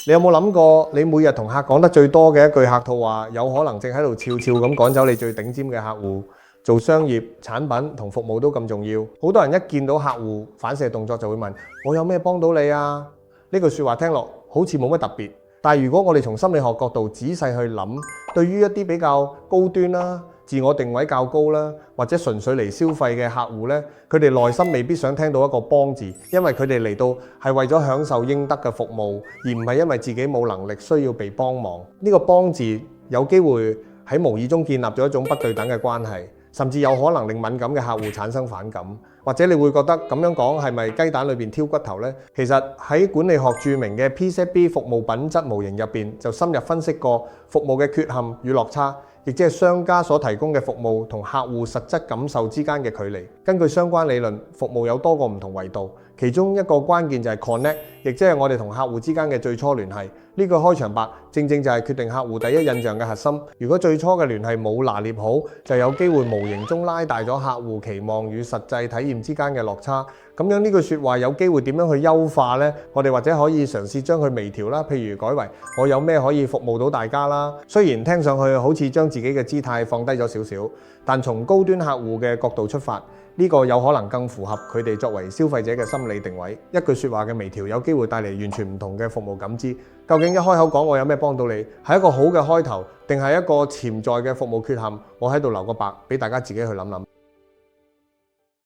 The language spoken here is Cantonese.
你有冇諗過，你每日同客講得最多嘅一句客套話，有可能正喺度悄悄咁趕走你最頂尖嘅客戶？做商業產品同服務都咁重要，好多人一見到客戶反射動作就會問：我有咩幫到你啊？呢句説話聽落好似冇乜特別，但係如果我哋從心理學角度仔細去諗，對於一啲比較高端啦、自我定位較高啦，或者純粹嚟消費嘅客戶呢，佢哋內心未必想聽到一個幫字，因為佢哋嚟到係為咗享受應得嘅服務，而唔係因為自己冇能力需要被幫忙。呢個幫字有機會喺無意中建立咗一種不對等嘅關係，甚至有可能令敏感嘅客戶產生反感，或者你會覺得咁樣講係咪雞蛋裏邊挑骨頭呢？其實喺管理學著名嘅 PZB 服務品質模型入邊，就深入分析過服務嘅缺陷與落差，亦即係商家所提供嘅服務同客戶實質感受之間嘅距離。根據相關理論，服務有多個唔同維度，其中一個關鍵就係 connect， 亦即係我哋同客戶之間嘅最初聯繫。呢個開場白正正就係決定客戶第一印象嘅核心。如果最初嘅聯繫冇拿捏好，就有機會無形中拉大咗客戶期望與實際體驗之間嘅落差。咁樣呢句説話有機會點樣去優化呢？我哋或者可以嘗試將佢微調啦，譬如改為我有咩可以服務到大家啦。雖然聽上去好似將自己嘅姿態放低咗少少，但從高端客戶嘅角度出發，呢個有可能更符合佢哋作為消費者嘅心理定位。一句説話嘅微調有機會帶嚟完全唔同嘅服務感知。究竟一開口講我有咩幫到你，係一個好嘅開頭，定係一個潛在嘅服務缺陷？我喺度留個白俾大家自己去諗諗。